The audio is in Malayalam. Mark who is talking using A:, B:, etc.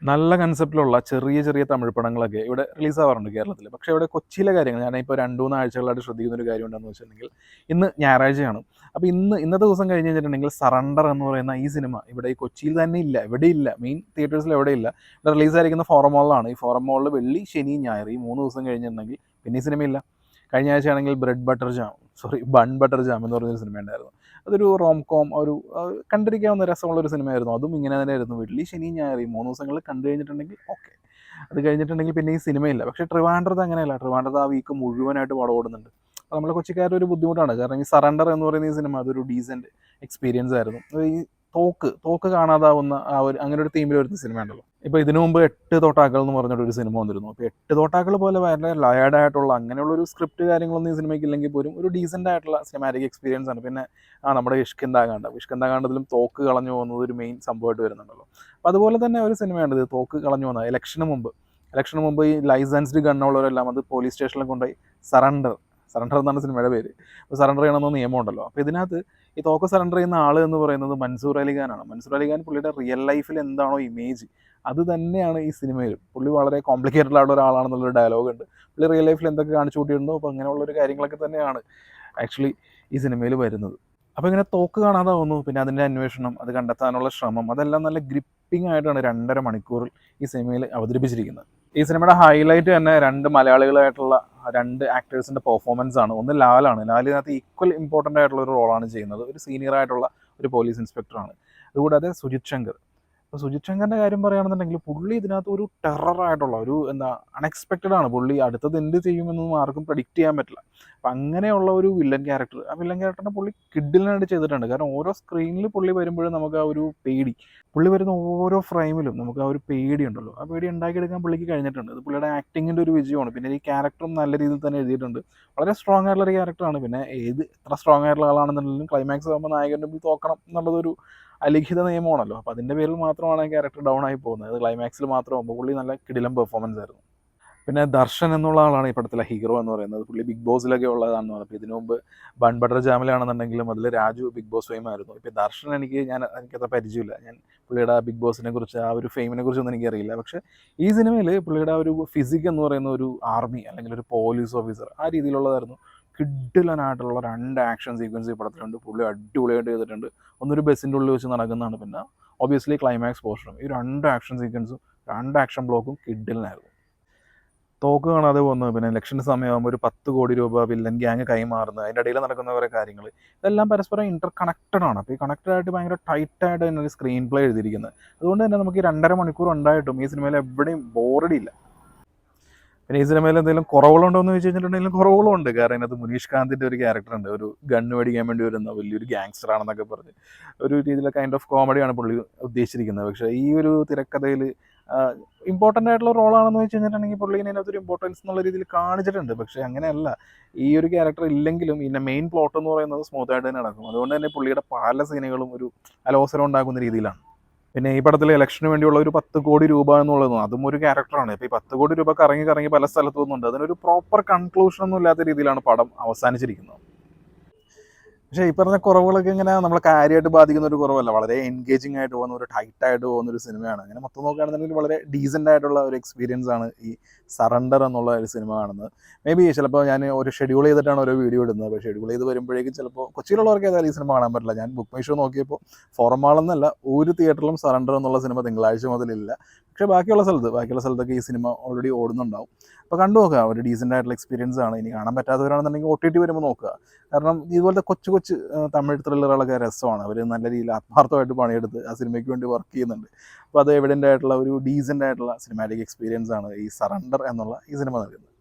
A: നല്ല കൺസെപ്റ്റിലുള്ള ചെറിയ ചെറിയ തമിഴ് പടങ്ങളൊക്കെ ഇവിടെ റിലീസ് ആവാറുണ്ട് കേരളത്തിൽ. പക്ഷേ ഇവിടെ കൊച്ചിയിലെ കാര്യങ്ങൾ ഞാനിപ്പോൾ 2-3 ആഴ്ചകളായിട്ട് ശ്രദ്ധിക്കുന്ന ഒരു കാര്യം എന്താണെന്ന് വെച്ചിട്ടുണ്ടെങ്കിൽ, ഇന്ന് ഞായറാഴ്ചയാണ്. അപ്പോൾ ഇന്നത്തെ ദിവസം കഴിഞ്ഞ് കഴിഞ്ഞിട്ടുണ്ടെങ്കിൽ സറണ്ടർ എന്ന് പറയുന്ന ഈ സിനിമ ഇവിടെ ഈ കൊച്ചിയിൽ തന്നെ ഇല്ല, എവിടെയില്ല, മെയിൻ തിയേറ്റേഴ്സിൽ എവിടെയില്ല. ഇവിടെ റിലീസായിരിക്കുന്ന ഫോറം മോളിലാണ്. ഈ ഫോറം മോളിൽ വെള്ളി, ശനി, ഞായർ ഈ 3 ദിവസം കഴിഞ്ഞിട്ടുണ്ടെങ്കിൽ പിന്നെ ഈ സിനിമയില്ല. കഴിഞ്ഞ ആഴ്ചയാണെങ്കിൽ ബൺ ബട്ടർ ജാം എന്ന് പറഞ്ഞൊരു സിനിമ ഉണ്ടായിരുന്നു. അതൊരു റോം കോം, ഒരു കണ്ടിരിക്കാവുന്ന രസമുള്ളൊരു സിനിമയായിരുന്നു. അതും ഇങ്ങനെ തന്നെയായിരുന്നു. വെള്ളി, ശനി, ഞായർ ഈ 3 ദിവസങ്ങളിൽ കണ്ടു കഴിഞ്ഞിട്ടുണ്ടെങ്കിൽ ഓക്കെ. അത് കഴിഞ്ഞിട്ടുണ്ടെങ്കിൽ പിന്നെ ഈ സിനിമയില്ല. പക്ഷേ ട്രിവാൻഡ്രത്ത് അങ്ങനെയല്ല. ട്രിവാൻഡ്രത്ത് ആ വീക്ക് മുഴുവനായിട്ട് പടം ഓടുന്നുണ്ട്. അപ്പോൾ നമ്മളെ കൊച്ചിക്കാരുടെ ഒരു ബുദ്ധിമുട്ടാണ്. കാരണം ഈ സറണ്ടർ എന്ന് പറയുന്ന ഈ സിനിമ അതൊരു ഡീസൻറ്റ് എക്സ്പീരിയൻസ് ആയിരുന്നു. ഈ തോക്ക് കാണാതാവുന്ന ആ ഒരു അങ്ങനെ ഒരു തീമിൽ വരുന്ന സിനിമ ഉണ്ടല്ലോ. ഇപ്പോൾ ഇതിനു മുമ്പ് 8 തോട്ടാക്കൾ എന്ന് പറഞ്ഞിട്ടൊരു സിനിമ വന്നിരുന്നു. അപ്പോൾ 8 തോട്ടാക്കൾ പോലെ വളരെ ലയേർഡ് ആയിട്ടുള്ള അങ്ങനെയുള്ളൊരു സ്ക്രിപ്റ്റ് കാര്യങ്ങളൊന്നും ഈ സിനിമയ്ക്ക് ഇല്ലെങ്കിൽ പോലും ഒരു ഡീസൻ്റ് ആയിട്ടുള്ള സിനിമാറ്റിക് എക്സ്പീരിയൻസ് ആണ്. പിന്നെ നമ്മുടെ ഇഷ്കിന്താകാണ്ടത്തിലും തോക്ക് കളഞ്ഞു പോകുന്നത് ഒരു മെയിൻ സംഭവമായിട്ട് വരുന്നുണ്ടല്ലോ. അപ്പോൾ അതുപോലെ തന്നെ ഒരു സിനിമയാണ് ഇത്, തോക്ക് കളഞ്ഞു പോകുന്നത്. ഇലക്ഷന് മുമ്പ് ഈ ലൈസൻസ്ഡ് ഗണ്ണുള്ളവരെല്ലാം അത് പോലീസ് സ്റ്റേഷനിൽ കൊണ്ടുപോയി സറണ്ടർ എന്നാണ് സിനിമയുടെ പേര്. അപ്പോൾ സറണ്ടർ ചെയ്യണമെന്ന് നിയമമുണ്ടല്ലോ. അപ്പോൾ ഇതിനകത്ത് ഈ തോക്ക് സറണ്ടർ ചെയ്യുന്ന ആൾ എന്ന് പറയുന്നത് മൻസൂർ അലിഖാനാണ്. മൻസൂർ അലിഖാൻ പുള്ളിയുടെ റിയൽ ലൈഫിൽ എന്താണോ ഇമേജ് അത് തന്നെയാണ് ഈ സിനിമയിൽ. പുള്ളി വളരെ കോംപ്ലിക്കേറ്റഡ് ആയിട്ടുള്ള ഒരാളാണെന്നുള്ളൊരു ഡയലോഗ് ഉണ്ട്. പുള്ളി റിയൽ ലൈഫിൽ എന്തൊക്കെ കാണിച്ചു കൂട്ടിയിട്ടുണ്ടോ അപ്പോൾ അങ്ങനെയുള്ളൊരു കാര്യങ്ങളൊക്കെ തന്നെയാണ് ആക്ച്വലി ഈ സിനിമയിൽ വരുന്നത്. അപ്പോൾ ഇങ്ങനെ തോക്ക് കാണാതാവുന്നു, പിന്നെ അതിൻ്റെ അന്വേഷണം, അത് കണ്ടെത്താനുള്ള ശ്രമം, അതെല്ലാം നല്ല ഗ്രിപ്പിംഗ് ആയിട്ടാണ് 2.5 മണിക്കൂറിൽ ഈ സിനിമയിൽ അവതരിപ്പിച്ചിരിക്കുന്നത്. ഈ സിനിമയുടെ ഹൈലൈറ്റ് തന്നെ 2 മലയാളികളായിട്ടുള്ള 2 ആക്ടേഴ്സിൻ്റെ പെർഫോമൻസ് ആണ്. ഒന്ന് ലാലാണ്. ഇതിനകത്ത് ഈക്വൽ ഇമ്പോർട്ടൻ്റ് ആയിട്ടുള്ള ഒരു റോളാണ് ചെയ്യുന്നത്. ഒരു സീനിയർ ആയിട്ടുള്ള ഒരു പോലീസ് ഇൻസ്പെക്ടറാണ്. അതുകൂടാതെ സുജിത് ശങ്കർ. അപ്പോൾ സുജിത് ശങ്കറിൻ്റെ കാര്യം പറയുകയാണെന്നുണ്ടെങ്കിൽ പുള്ളി ഇതിനകത്ത് ഒരു ടെററായിട്ടുള്ള ഒരു അൺഎക്സ്പെക്റ്റഡ് ആണ്. പുള്ളി അടുത്തത് എന്ത് ചെയ്യുമെന്നൊന്നും ആർക്കും പ്രഡിക്റ്റ് ചെയ്യാൻ പറ്റില്ല. അപ്പം അങ്ങനെയുള്ള ഒരു വില്ലൻ ക്യാരക്ടർ, ആ വില്ലൻ ക്യാരക്ടറിനെ പുള്ളി കിഡിലിനായിട്ട് ചെയ്തിട്ടുണ്ട്. കാരണം ഓരോ സ്ക്രീനിൽ പുള്ളി വരുമ്പോഴും നമുക്ക് ആ ഒരു പേടി, പുള്ളി വരുന്ന ഓരോ ഫ്രെയിമിലും നമുക്ക് ആ ഒരു പേടിയുണ്ടല്ലോ, ആ പേടി ഉണ്ടാക്കിയെടുക്കാൻ പുള്ളിക്ക് കഴിഞ്ഞിട്ടുണ്ട്. അത് പുള്ളിയുടെ ആക്ടിങ്ങിൻ്റെ ഒരു വിജയമാണ്. പിന്നെ ഈ ക്യാരക്ടറും നല്ല രീതിയിൽ തന്നെ എഴുതിയിട്ടുണ്ട്. വളരെ സ്ട്രോങ് ആയിട്ടുള്ളൊരു ക്യാരക്ടറാണ്. പിന്നെ എത്ര സ്ട്രോങ് ആയിട്ടുള്ള ആളാണെന്നുണ്ടെങ്കിലും ക്ലൈമാക്സ് ആകുമ്പോൾ നായകൻ്റെ മുമ്പിൽ തോക്കണം എന്നുള്ളതൊരു അലിഖിത നിയമമാണല്ലോ. അപ്പോൾ അതിൻ്റെ പേരിൽ മാത്രമാണ് ക്യാരക്ടർ ഡൗൺ ആയി പോകുന്നത്. അത് ക്ലൈമാക്സിൽ മാത്രമാകുമ്പോൾ പുള്ളി നല്ല കിടിലം പെർഫോമൻസ് ആയിരുന്നു. പിന്നെ ദർശൻ എന്നുള്ള ആളാണ് ഈ പടത്തിലെ ഹീറോ എന്ന് പറയുന്നത്. പുള്ളി ബിഗ് ബോസിലൊക്കെ ഉള്ളതാണെന്ന് പറഞ്ഞു. അപ്പോൾ ഇതിനു മുമ്പ് ബൺ ബട്ടർ ജാമിലാണെന്നുണ്ടെങ്കിലും അതിൽ രാജു ബിഗ് ബോസ് ഫെയിം ആയിരുന്നു. ഇപ്പോൾ ദർശൻ എനിക്കത്ര പരിചയമില്ല. ഞാൻ പുള്ളിയുടെ ബിഗ് ബോസിനെ കുറിച്ച് ആ ഒരു ഫെയിമിനെ കുറിച്ചൊന്നും എനിക്കറിയില്ല. പക്ഷേ ഈ സിനിമയിൽ പുള്ളിയുടെ ആ ഒരു ഫിസിക് എന്ന് പറയുന്ന ഒരു ആർമി അല്ലെങ്കിൽ ഒരു പോലീസ് ഓഫീസർ ആ രീതിയിലുള്ളതായിരുന്നു. കിഡിലനായിട്ടുള്ള 2 ആക്ഷൻ സീക്വൻസ് ഈ പടത്തിലുണ്ട്. പുള്ളി അടിപൊളിയായിട്ട് ചെയ്തിട്ടുണ്ട്. ഒന്നൊരു ബസ്സിൻ്റെ ഉള്ളിൽ വെച്ച് നടക്കുന്നതാണ്. പിന്നെ ഒബ്വിയസ്ലി ക്ലൈമാക്സ് പോർഷനും ഈ 2 ആക്ഷൻ സീക്വൻസും 2 ആക്ഷൻ ബ്ലോക്കും കിഡിലിനായിരുന്നു. തോക്ക് കാണാതെ പോകുന്നത്, പിന്നെ ഇലക്ഷൻ്റെ സമയമാകുമ്പോൾ ഒരു 10 കോടി രൂപ വില്ലൻ ഗ്യാങ് കൈമാറുന്നത്, അതിൻ്റെ ഇടയിൽ നടക്കുന്ന കുറേ കാര്യങ്ങൾ, ഇതെല്ലാം പരസ്പരം ഇൻ്റർ കണക്റ്റഡ് ആണ്. അപ്പോൾ ഈ കണക്റ്റഡ് ആയിട്ട് ഭയങ്കര ടൈറ്റായിട്ട് തന്നെ ഒരു സ്ക്രീൻ പ്ലേ എഴുതിയിരിക്കുന്നത്. അതുകൊണ്ട് തന്നെ നമുക്ക് ഈ 2.5 മണിക്കൂർ ഉണ്ടായിട്ടും ഈ സിനിമയിൽ എവിടെയും ബോറടിയില്ല. പിന്നെ ഈ സിനിമയിൽ എന്തെങ്കിലും കുറവുകളുണ്ടോ എന്ന് ചോദിച്ചു കഴിഞ്ഞിട്ടുണ്ടെങ്കിലും കുറവുകളും ഉണ്ട്. കാരണം ഇതിനകത്ത് മുനീഷ് കാന്തിൻ്റെ ഒരു ക്യാരക്ടറുണ്ട്. ഒരു ഗണ്ണ് മേടിക്കാൻ വേണ്ടി വരുന്ന വലിയൊരു ഗ്യാങ്സ്റ്റർ ആണെന്നൊക്കെ പറഞ്ഞ് ഒരു രീതിയിൽ കൈൻഡ് ഓഫ് കോമഡിയാണ് പുള്ളി ഉദ്ദേശിച്ചിരിക്കുന്നത്. പക്ഷേ ഈ ഒരു തിരക്കഥയിൽ ഇമ്പോർട്ടൻ്റ് ആയിട്ടുള്ള റോളാണെന്ന് വെച്ച് കഴിഞ്ഞിട്ടുണ്ടെങ്കിൽ പുള്ളി ഇതിനകത്തൊരു ഇമ്പോർട്ടൻസ് എന്നുള്ള രീതിയിൽ കാണിച്ചിട്ടുണ്ട്. പക്ഷേ അങ്ങനെയല്ല. ഈ ഒരു ക്യാരക്ടർ ഇല്ലെങ്കിലും ഇതിൻ്റെ മെയിൻ പ്ലോട്ട് എന്ന് പറയുന്നത് സ്മൂത്തായിട്ട് തന്നെ നടക്കും. അതുകൊണ്ട് തന്നെ പുള്ളിയുടെ പല സീനുകളും ഒരു അലോസരം ഉണ്ടാക്കുന്ന രീതിയിലാണ്. പിന്നെ ഈ പടത്തിൽ ഇലക്ഷന് വേണ്ടിയുള്ള ഒരു 10 കോടി രൂപ എന്നുള്ളതും അതും ഒരു ക്യാരക്ടറാണ്. ഇപ്പോൾ ഈ 10 കോടി രൂപ കറങ്ങി പല സ്ഥലത്തു നിന്നുണ്ട്. അതിനൊരു പ്രോപ്പർ കൺക്ലൂഷൻ ഒന്നും ഇല്ലാത്ത രീതിയിലാണ് പടം അവസാനിച്ചിരിക്കുന്നത്. പക്ഷേ ഈ പറഞ്ഞ കുറവുകളൊക്കെ ഇങ്ങനെ നമ്മളെ കാര്യമായിട്ട് ബാധിക്കുന്ന ഒരു കുറവല്ല. വളരെ എൻഗേജിങ് ആയിട്ട് പോകുന്ന, ഒരു ടൈറ്റായിട്ട് പോകുന്ന ഒരു സിനിമയാണ്. അങ്ങനെ മൊത്തം നോക്കുകയാണെന്നുണ്ടെങ്കിൽ വളരെ ഡീസൻ്റ് ആയിട്ടുള്ള ഒരു എക്സ്പീരിയൻസ് ആണ് ഈ സറണ്ടർ എന്നുള്ള ഒരു സിനിമ കാണുന്നത്. മേ ബി ചിലപ്പോൾ ഞാൻ ഒരു ഷെഡ്യൂൾ ചെയ്തിട്ടാണ് ഓരോ വീഡിയോ ഇടുന്നത്. അപ്പോൾ ഷെഡ്യൂൾ ചെയ്ത് വരുമ്പോഴേക്കും ചിലപ്പോൾ കൊച്ചിയിലുള്ളവർക്ക് ഏതായാലും ഈ സിനിമ കാണാൻ പറ്റില്ല. ഞാൻ ബുക്ക് മൈ ഷോ നോക്കിയപ്പോൾ ഫോറം മാളെന്നല്ല ഒരു തിയേറ്ററിലും സറണ്ടർ എന്നുള്ള സിനിമ തിങ്കളാഴ്ച മുതലില്ല. പക്ഷേ ബാക്കിയുള്ള സ്ഥലത്തൊക്കെ ഈ സിനിമ ഓൾറെഡി ഓടുന്നുണ്ടാവും. അപ്പോൾ കണ്ടു നോക്കുക. ഒരു ഡീസൻ്റ് ആയിട്ടുള്ള എക്സ്പീരിയൻസ് ആണ്. ഇനി കാണാൻ പറ്റാത്തവരാണെന്നുണ്ടെങ്കിൽ OTT വരുമ്പോൾ നോക്കുക. കാരണം ഇതുപോലത്തെ കൊച്ചു തമിഴ് ത്രില്ലറുകളൊക്കെ രസമാണ്. അവർ നല്ല രീതിയിൽ ആത്മാർത്ഥമായിട്ട് പണിയെടുത്ത് ആ സിനിമയ്ക്ക് വേണ്ടി വർക്ക് ചെയ്യുന്നുണ്ട്. അപ്പോൾ അത് എവിഡൻ്റ് ആയിട്ടുള്ള ഒരു ഡീസൻ്റ് ആയിട്ടുള്ള സിനിമാറ്റിക് എക്സ്പീരിയൻസ് ആണ് ഈ സറണ്ടർ എന്നുള്ള ഈ സിനിമ നൽകുന്നത്.